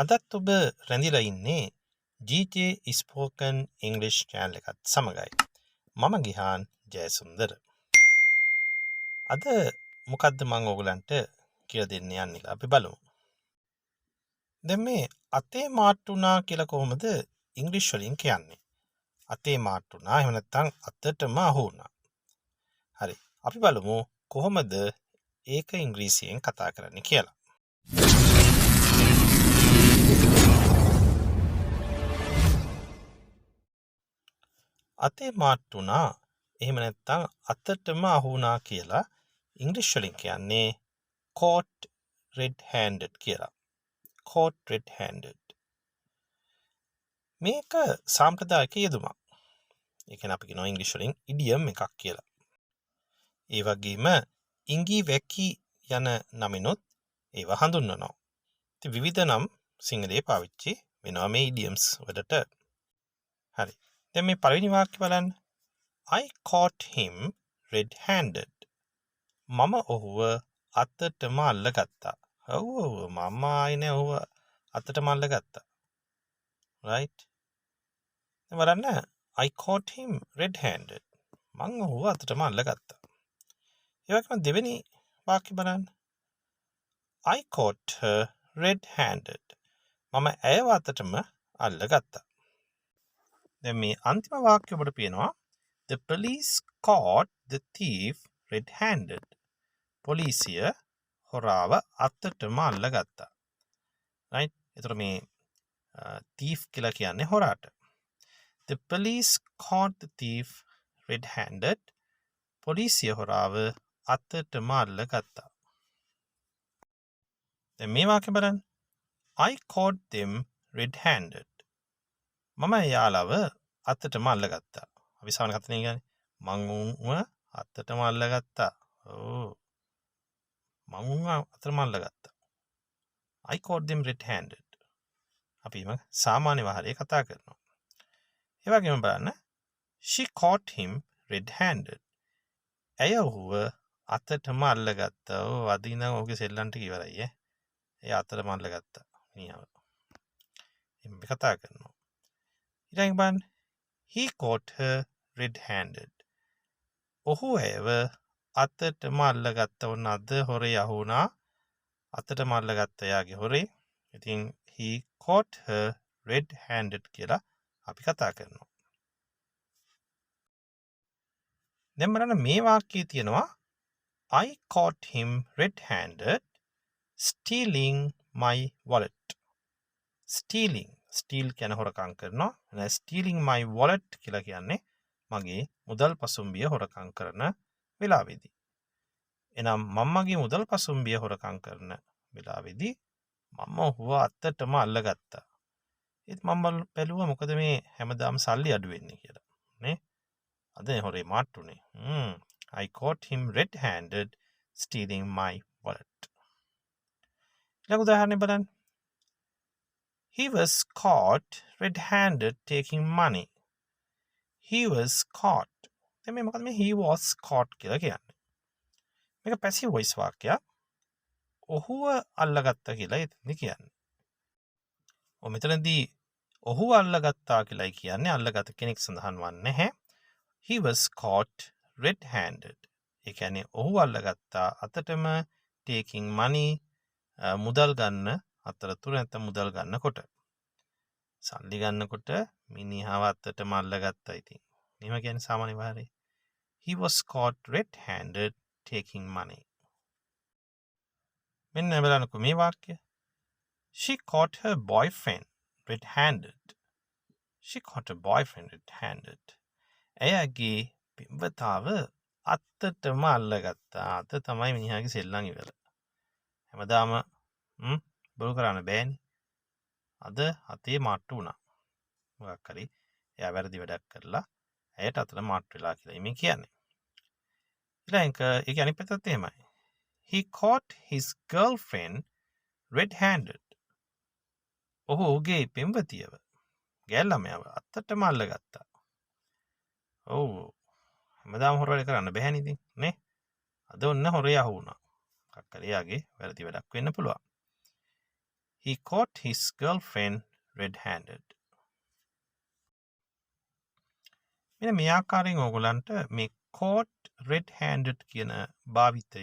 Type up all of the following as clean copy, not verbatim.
අදත් ඔබ රැඳිලා ඉන්නේ GJ Spoken English channel එකත් සමගයි. මම ගිහාන් ජයසුන්දර. අද මොකද්ද මම ඔයගලන්ට කියලා දෙන්න යන්නේ කියලා අපි බලමු. දැන් මේ අතේ මාට්ටුනා කියලා කොහොමද ඉංග්‍රීසි වලින් කියන්නේ? අතේ මාට්ටුනා එහෙම නැත්නම් අතටම අහු වුණා. හරි. අපි බලමු කොහොමද ඒක ඉංග්‍රීසියෙන් කතා කරන්නේ කියලා. අතේ මාට්ටුනා එහෙම නැත්නම් අතටම අහු වුණා කියලා ඉංග්‍රීසි වලින් කියන්නේ caught red handed කියලා. caught red handed. මේක සාම්ප්‍රදායික යෙදුමක්. ඒ කියන්නේ අපි කියනවා ඉංග්‍රීසි වලින් idiom එකක් කියලා. ඒ වගේම ඉඟි වැකි යන නමිනුත් ඒව හඳුන්වනවා. ඉතින් විවිධ නම් සිංහලයේ පාවිච්චි වෙනවා මේ idioms වලට. හරි. දැන් මේ පළවෙනි වාක්‍ය බලන්න. I caught him red handed. මම ඔහුව අතටම අල්ලගත්තා. ඔව් මම ආයිනේ ඔහුව අතටම අල්ලගත්තා. right? දැන් බලන්න I caught him red handed. මම ඔහුව අතටම අල්ලගත්තා. ඒ වගේම දෙවෙනි වාක්‍ය බලන්න. I caught her red handed. මම ඇයව අතටම අල්ලගත්තා. දැන් මේ අන්තිම වාක්‍ය ඔබට පේනවා The police caught the thief red handed. පොලිසිය හොරාව අතටම අල්ලගත්තා. right? ඒතර මේ thief කියලා කියන්නේ හොරාට. The police caught the thief red handed. පොලිසිය හොරාව අතටම අල්ලගත්තා. දැන් මේ වාක්‍ය බලන්න. I caught them red handed. මම යාළුව අතටම අල්ලගත්තා. අපි සාමාන්‍ය කතනේ කියන්නේ මං උන්ව අතටම අල්ලගත්තා. ඔව්. මං උන්ව අතටම අල්ලගත්තා. I caught them red handed. අපි සාමාන්‍ය වහරේ කතා කරනවා. ඒ වගේම බලන්න she caught him red handed. ඇය ඔහුව අතටම අල්ලගත්තා. ඔව් අදින ඔහුගේ සෙල්ලම් ටික ඉවරයි ඈ. එයා අතටම අල්ලගත්තා. මිනිහව. එම්බ කතා කරනවා. ඊළඟ බලන්න he caught her red handed. ඔහු ඇයව අතටම අල්ලගත්තා. ඔන්න අද හොරේ යහුණා. අතටම අල්ලගත්තා එයාගේ හොරේ. ඉතින් he caught her red handed කියලා අපි කතා කරනවා. දැන් බලන්න මේ වාක්‍යයේ තියෙනවා I caught him red handed stealing my wallet. stealing කියන හොරකම් කරනවා. නැත්නම් stealing my wallet කියලා කියන්නේ මගේ මුදල් පසුම්බිය හොරකම් කරන වෙලාවේදී. එනම් මම්මගේ මුදල් පසුම්බිය හොරකම් කරන වෙලාවේදී මම ඔහුව අතටම අල්ලගත්තා. ඒත් මම බැලුවා මොකද මේ හැමදාම සල්ලි අඩු වෙන්නේ කියලා. නේ? අද හොරේ මාට්ටුනේ. I caught him red handed stealing my wallet. ඊළඟ උදාහරණය බලන්න. He was caught red handed taking money. He was caught. දැන් මේ මොකද මේ he was caught කියලා කියන්නේ. මේක passive voice වාක්‍යයක්. ඔහුව අල්ලගත්තා කියලා එතනදි කියන්නේ. මෙතනදී ඔහුව අල්ලගත්තා කියලායි කියන්නේ අල්ලගත් කෙනෙක් සඳහන් වන්නේ නැහැ. He was caught red handed. ඒ කියන්නේ ඔහු අල්ලගත්තා අතටම taking money මුදල් ගන්න අතරතුර නැත්නම් මුදල් ගන්නකොට. සල්ලි ගන්නකොට මිනිහව අතටම අල්ලගත්තා ඉතින්. එහෙම කියන්නේ සාමාන්‍ය වහරේ. He was caught red handed taking money. මෙන්න බලන්නකෝ මේ වාක්‍ය. She caught her boyfriend red handed. She caught her boyfriend red handed. එයාගේ පින්වතාව අතටම අල්ලගත්තා. අත තමයි මිනිහාගේ සෙල්ලම් ඉවර. හැමදාම බොරු කරන්න බෑනේ. අද අතේ මාට්ටු වුණා. මොකක් හරි එයා වැරදි වැඩක් කරලා ඇයට අතට මාට්ටු වෙලා කියලා මේ කියන්නේ. ඊළඟ ඒ කියන්නේ පැත්තත් එහෙමයි. He caught his girlfriend red handed. ඔහුගේ පෙම්වතියව ගෑල්ළමයව අතටම අල්ලගත්තා. ඔව් හැමදාම හොර වැඩ කරන්න බැහැනේ ඉතින් නේ. අද ඔන්න හොරේ අහු වුණා. මොකක් හරි එයාගේ වැරදි වැඩක් වෙන්න පුළුවන්. He caught his girlfriend red-handed. මෙන්න මේ ආකාරයෙන් ඕගොල්ලන්ට මේ caught red-handed කියන භාවිතය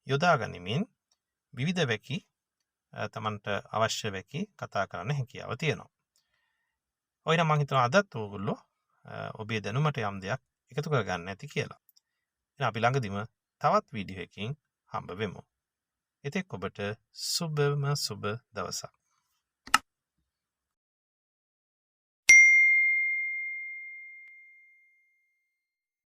යොදා ගනිමින් විවිධ වැකි තමන්ට අවශ්‍ය වැකි කතා කරන්න හැකියාව තියෙනවා. ඔයනම් මම හිතනවා අදත් ඕගොල්ලෝ ඔබේ දැනුමට යම් දෙයක් එකතු කරගන්න ඇති කියලා. එහෙනම් අපි ළඟදිම තවත් වීඩියෝ එකකින් හම්බ වෙමු. එතෙක් ඔබට සුබම සුබ දවසක්.